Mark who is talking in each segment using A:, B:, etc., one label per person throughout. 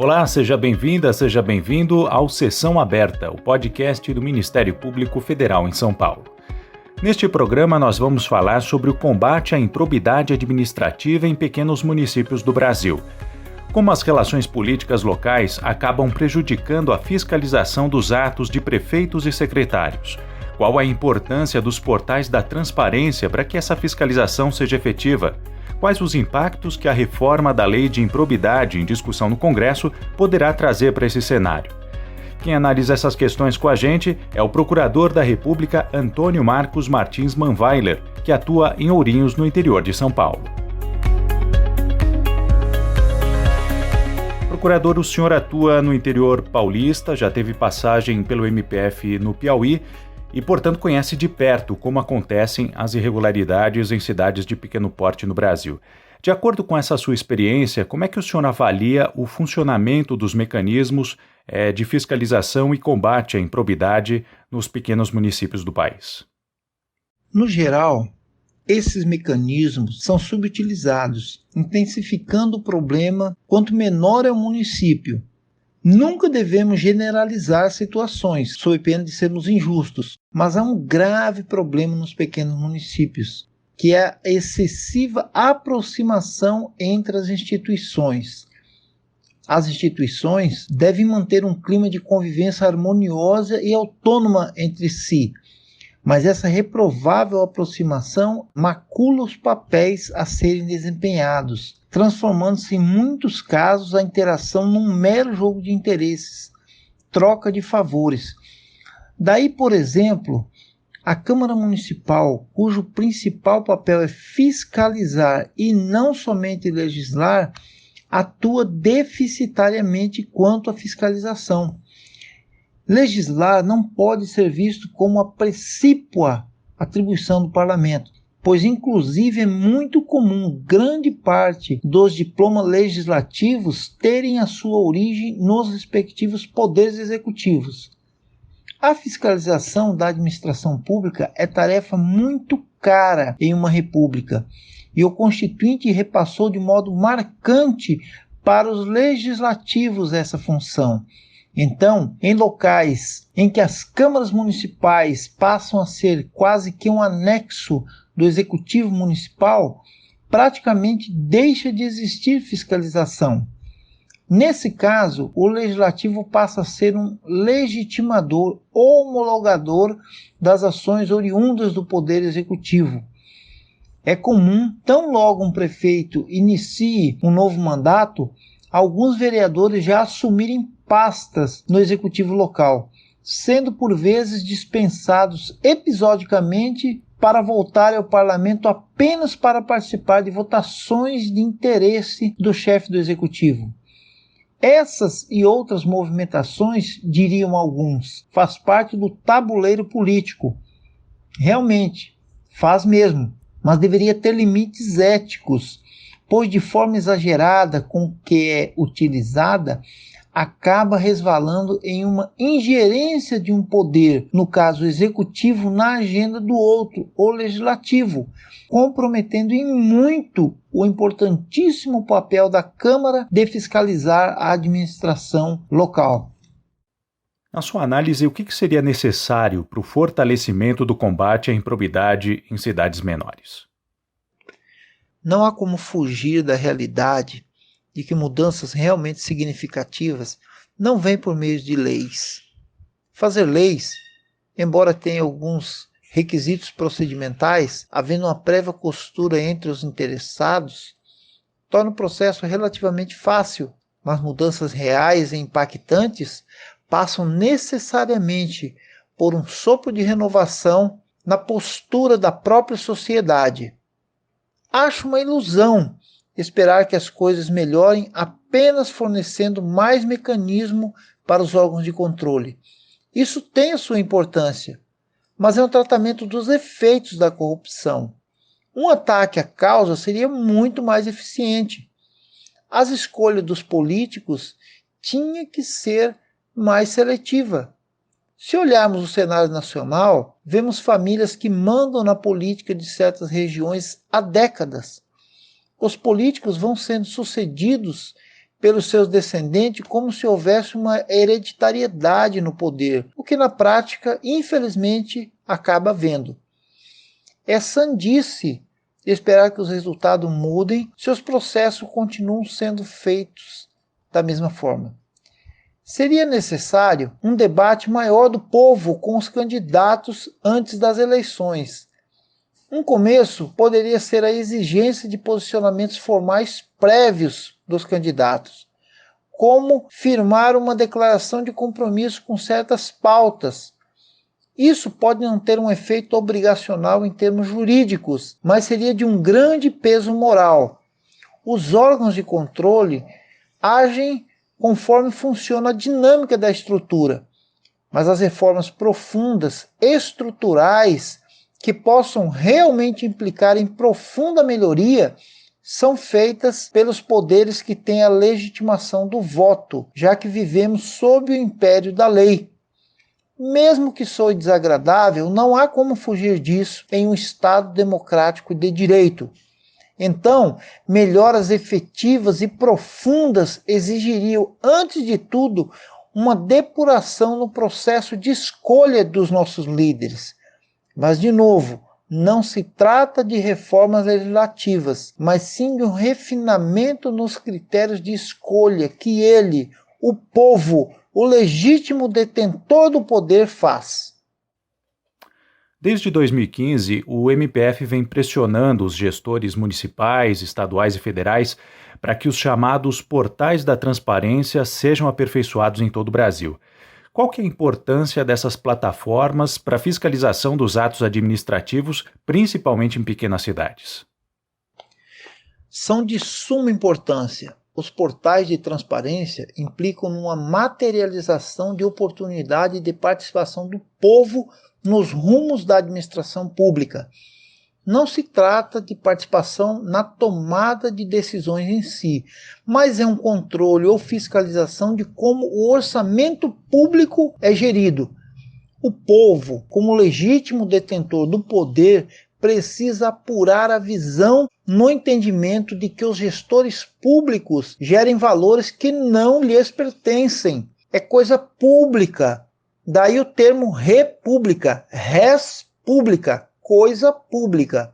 A: Olá, seja bem-vinda, seja bem-vindo ao Sessão Aberta, o podcast do Ministério Público Federal em São Paulo. Neste programa, nós vamos falar sobre o combate à improbidade administrativa em pequenos municípios do Brasil. Como as relações políticas locais acabam prejudicando a fiscalização dos atos de prefeitos e secretários. Qual a importância dos portais da transparência para que essa fiscalização seja efetiva? Quais os impactos que a reforma da lei de improbidade em discussão no Congresso poderá trazer para esse cenário? Quem analisa essas questões com a gente é o Procurador da República Antônio Marcos Martins Manweiler, que atua em Ourinhos, no interior de São Paulo. Procurador, o senhor atua no interior paulista, já teve passagem pelo MPF no Piauí e, portanto, conhece de perto como acontecem as irregularidades em cidades de pequeno porte no Brasil. De acordo com essa sua experiência, como é que o senhor avalia o funcionamento dos mecanismos de fiscalização e combate à improbidade nos pequenos municípios do país?
B: No geral, esses mecanismos são subutilizados, intensificando o problema quanto menor é o município. Nunca devemos generalizar situações, sob pena de sermos injustos, mas há um grave problema nos pequenos municípios, que é a excessiva aproximação entre as instituições. As instituições devem manter um clima de convivência harmoniosa e autônoma entre si, mas essa reprovável aproximação macula os papéis a serem desempenhados, transformando-se em muitos casos a interação num mero jogo de interesses, troca de favores. Daí, por exemplo, a Câmara Municipal, cujo principal papel é fiscalizar e não somente legislar, atua deficitariamente quanto à fiscalização. Legislar não pode ser visto como a precípua atribuição do parlamento, pois inclusive é muito comum grande parte dos diplomas legislativos terem a sua origem nos respectivos poderes executivos. A fiscalização da administração pública é tarefa muito cara em uma república, e o Constituinte repassou de modo marcante para os legislativos essa função. Então, em locais em que as câmaras municipais passam a ser quase que um anexo do executivo municipal, praticamente deixa de existir fiscalização. Nesse caso, o legislativo passa a ser um legitimador ou homologador das ações oriundas do poder executivo. É comum, tão logo um prefeito inicie um novo mandato, alguns vereadores já assumirem pastas no executivo local, sendo por vezes dispensados episodicamente para voltar ao parlamento apenas para participar de votações de interesse do chefe do executivo. Essas e outras movimentações, diriam alguns, faz parte do tabuleiro político. Realmente, faz mesmo, mas deveria ter limites éticos, pois de forma exagerada com que é utilizada, acaba resvalando em uma ingerência de um poder, no caso executivo, na agenda do outro, o legislativo, comprometendo em muito o importantíssimo papel da Câmara de fiscalizar a administração local.
A: Na sua análise, o que seria necessário para o fortalecimento do combate à improbidade em cidades menores?
B: Não há como fugir da realidade de que mudanças realmente significativas não vêm por meio de leis. Fazer leis, embora tenha alguns requisitos procedimentais, havendo uma prévia costura entre os interessados, torna o processo relativamente fácil, mas mudanças reais e impactantes passam necessariamente por um sopro de renovação na postura da própria sociedade. Acho uma ilusão esperar que as coisas melhorem apenas fornecendo mais mecanismo para os órgãos de controle. Isso tem a sua importância, mas é um tratamento dos efeitos da corrupção. Um ataque à causa seria muito mais eficiente. As escolhas dos políticos tinham que ser mais seletiva. Se olharmos o cenário nacional, vemos famílias que mandam na política de certas regiões há décadas. Os políticos vão sendo sucedidos pelos seus descendentes como se houvesse uma hereditariedade no poder, o que na prática, infelizmente, acaba havendo. É sandice esperar que os resultados mudem se os processos continuam sendo feitos da mesma forma. Seria necessário um debate maior do povo com os candidatos antes das eleições. Um começo poderia ser a exigência de posicionamentos formais prévios dos candidatos, como firmar uma declaração de compromisso com certas pautas. Isso pode não ter um efeito obrigacional em termos jurídicos, mas seria de um grande peso moral. Os órgãos de controle agem conforme funciona a dinâmica da estrutura, mas as reformas profundas, estruturais, que possam realmente implicar em profunda melhoria, são feitas pelos poderes que têm a legitimação do voto, já que vivemos sob o império da lei. Mesmo que soe desagradável, não há como fugir disso em um Estado democrático de direito. Então, melhoras efetivas e profundas exigiriam, antes de tudo, uma depuração no processo de escolha dos nossos líderes. Mas, de novo, não se trata de reformas legislativas, mas sim de um refinamento nos critérios de escolha que ele, o povo, o legítimo detentor do poder, faz.
A: Desde 2015, o MPF vem pressionando os gestores municipais, estaduais e federais para que os chamados portais da transparência sejam aperfeiçoados em todo o Brasil. Qual que é a importância dessas plataformas para a fiscalização dos atos administrativos, principalmente em pequenas cidades?
B: São de suma importância. Os portais de transparência implicam numa materialização de oportunidade de participação do povo nos rumos da administração pública. Não se trata de participação na tomada de decisões em si, mas é um controle ou fiscalização de como o orçamento público é gerido. O povo, como legítimo detentor do poder, precisa apurar a visão no entendimento de que os gestores públicos gerem valores que não lhes pertencem. É coisa pública. Daí o termo república, res pública, coisa pública.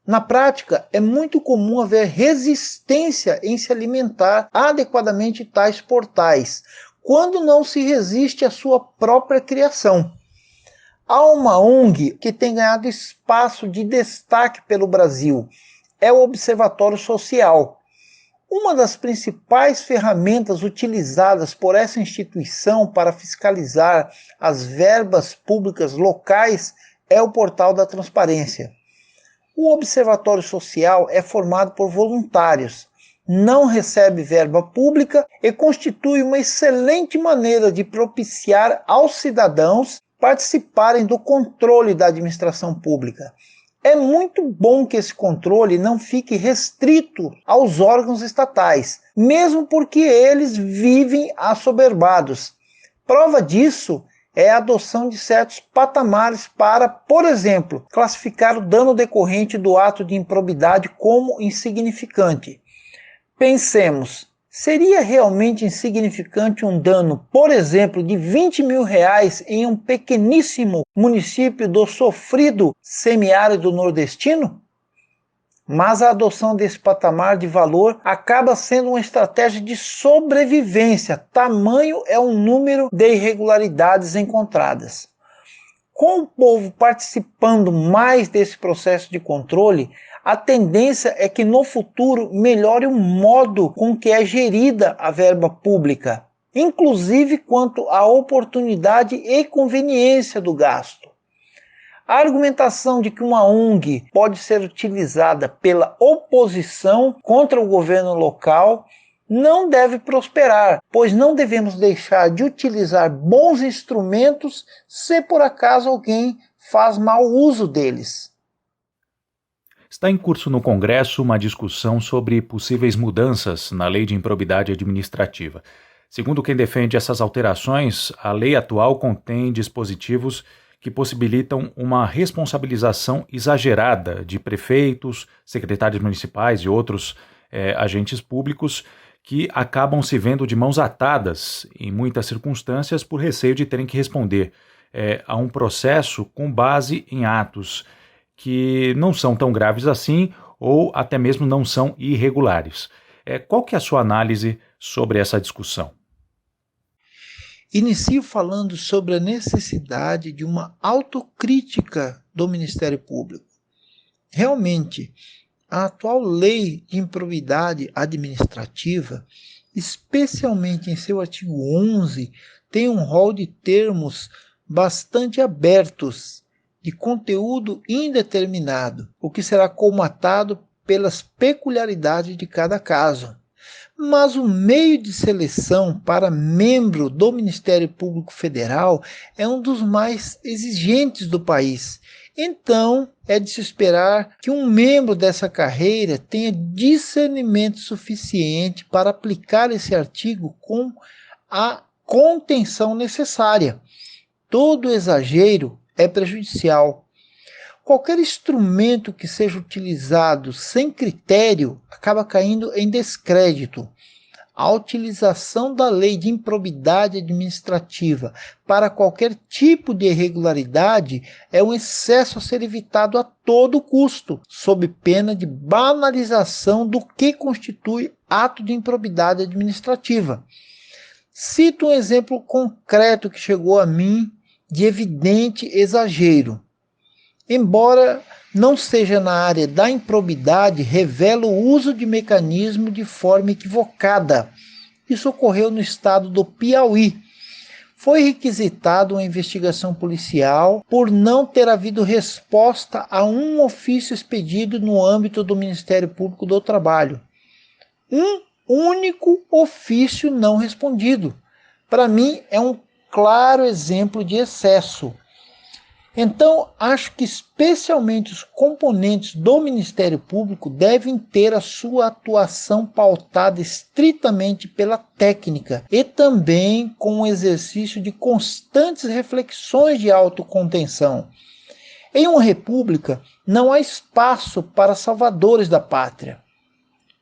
B: Na prática, é muito comum haver resistência em se alimentar adequadamente tais portais, quando não se resiste à sua própria criação. Há uma ONG que tem ganhado espaço de destaque pelo Brasil, é o Observatório Social. Uma das principais ferramentas utilizadas por essa instituição para fiscalizar as verbas públicas locais é o Portal da Transparência. O Observatório Social é formado por voluntários, não recebe verba pública e constitui uma excelente maneira de propiciar aos cidadãos participarem do controle da administração pública. É muito bom que esse controle não fique restrito aos órgãos estatais, mesmo porque eles vivem assoberbados. Prova disso é a adoção de certos patamares para, por exemplo, classificar o dano decorrente do ato de improbidade como insignificante. Pensemos, seria realmente insignificante um dano, por exemplo, de R$20 mil em um pequeníssimo município do sofrido semiárido nordestino? Mas a adoção desse patamar de valor acaba sendo uma estratégia de sobrevivência, tamanho é o número de irregularidades encontradas. Com o povo participando mais desse processo de controle, a tendência é que no futuro melhore o modo com que é gerida a verba pública, inclusive quanto à oportunidade e conveniência do gasto. A argumentação de que uma ONG pode ser utilizada pela oposição contra o governo local não deve prosperar, pois não devemos deixar de utilizar bons instrumentos se por acaso alguém faz mau uso deles.
A: Está em curso no Congresso uma discussão sobre possíveis mudanças na Lei de Improbidade Administrativa. Segundo quem defende essas alterações, a lei atual contém dispositivos que possibilitam uma responsabilização exagerada de prefeitos, secretários municipais e outros agentes públicos que acabam se vendo de mãos atadas em muitas circunstâncias por receio de terem que responder a um processo com base em atos que não são tão graves assim ou até mesmo não são irregulares. Qual que é a sua análise sobre essa discussão?
B: Inicio falando sobre a necessidade de uma autocrítica do Ministério Público. Realmente, a atual lei de improbidade administrativa, especialmente em seu artigo 11, tem um rol de termos bastante abertos, de conteúdo indeterminado, o que será colmatado pelas peculiaridades de cada caso. Mas o meio de seleção para membro do Ministério Público Federal é um dos mais exigentes do país. Então, é de se esperar que um membro dessa carreira tenha discernimento suficiente para aplicar esse artigo com a contenção necessária. Todo exagero é prejudicial. Qualquer instrumento que seja utilizado sem critério acaba caindo em descrédito. A utilização da lei de improbidade administrativa para qualquer tipo de irregularidade é um excesso a ser evitado a todo custo, sob pena de banalização do que constitui ato de improbidade administrativa. Cito um exemplo concreto que chegou a mim de evidente exagero. Embora não seja na área da improbidade, revela o uso de mecanismo de forma equivocada. Isso ocorreu no estado do Piauí. Foi requisitada uma investigação policial por não ter havido resposta a um ofício expedido no âmbito do Ministério Público do Trabalho. Um único ofício não respondido. Para mim, é um claro exemplo de excesso. Então, acho que especialmente os componentes do Ministério Público devem ter a sua atuação pautada estritamente pela técnica e também com o exercício de constantes reflexões de autocontenção. Em uma república, não há espaço para salvadores da pátria.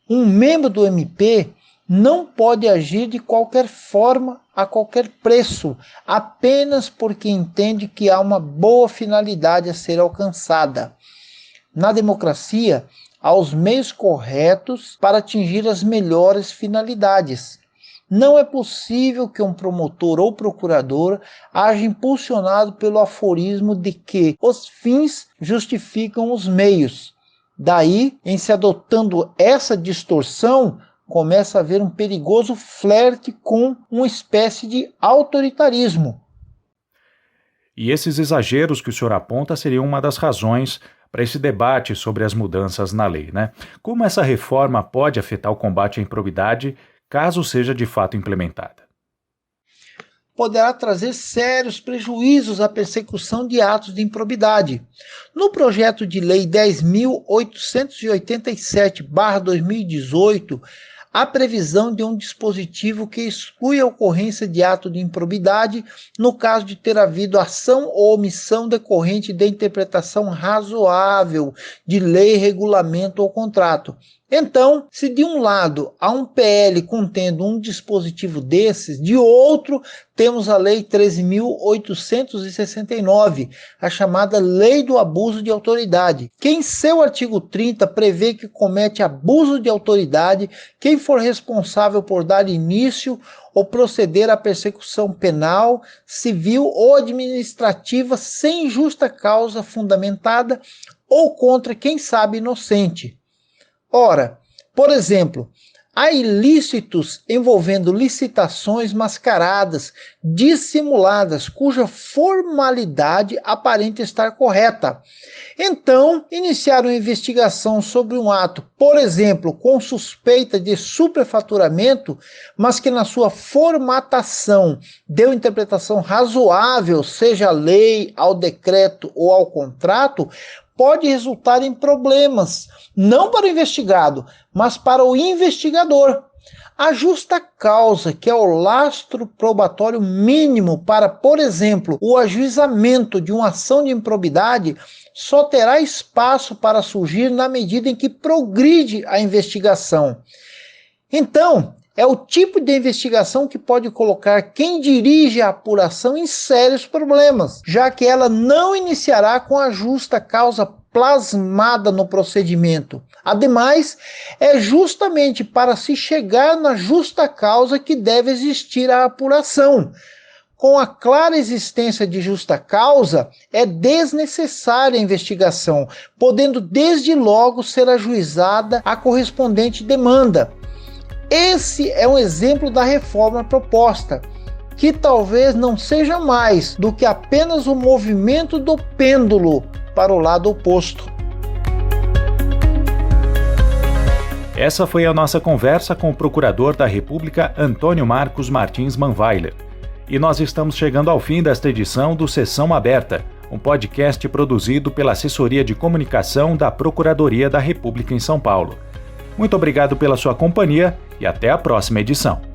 B: Um membro do MP não pode agir de qualquer forma, a qualquer preço, apenas porque entende que há uma boa finalidade a ser alcançada. Na democracia, há os meios corretos para atingir as melhores finalidades. Não é possível que um promotor ou procurador haja impulsionado pelo aforismo de que os fins justificam os meios. Daí, em se adotando essa distorção, começa a haver um perigoso flerte com uma espécie de autoritarismo.
A: E esses exageros que o senhor aponta seriam uma das razões para esse debate sobre as mudanças na lei, né? Como essa reforma pode afetar o combate à improbidade caso seja de fato implementada?
B: Poderá trazer sérios prejuízos à persecução de atos de improbidade. No projeto de lei 10.887/2018, há previsão de um dispositivo que exclui a ocorrência de ato de improbidade no caso de ter havido ação ou omissão decorrente da interpretação razoável de lei, regulamento ou contrato. Então, se de um lado há um PL contendo um dispositivo desses, de outro temos a Lei 13.869, a chamada Lei do Abuso de Autoridade, que em seu artigo 30 prevê que comete abuso de autoridade quem for responsável por dar início ou proceder à persecução penal, civil ou administrativa sem justa causa fundamentada ou contra quem sabe inocente. Ora, por exemplo, há ilícitos envolvendo licitações mascaradas, dissimuladas, cuja formalidade aparenta estar correta. Então, iniciar uma investigação sobre um ato, por exemplo, com suspeita de superfaturamento, mas que na sua formatação deu interpretação razoável, seja à lei, ao decreto ou ao contrato, pode resultar em problemas, não para o investigado, mas para o investigador. A justa causa, que é o lastro probatório mínimo para, por exemplo, o ajuizamento de uma ação de improbidade, só terá espaço para surgir na medida em que progride a investigação. Então, É o tipo de investigação que pode colocar quem dirige a apuração em sérios problemas, já que ela não iniciará com a justa causa plasmada no procedimento. Ademais, é justamente para se chegar na justa causa que deve existir a apuração. Com a clara existência de justa causa, é desnecessária a investigação, podendo desde logo ser ajuizada a correspondente demanda. Esse é um exemplo da reforma proposta, que talvez não seja mais do que apenas o movimento do pêndulo para o lado oposto.
A: Essa foi a nossa conversa com o Procurador da República, Antônio Marcos Martins Manweiler. E nós estamos chegando ao fim desta edição do Sessão Aberta, um podcast produzido pela Assessoria de Comunicação da Procuradoria da República em São Paulo. Muito obrigado pela sua companhia e até a próxima edição.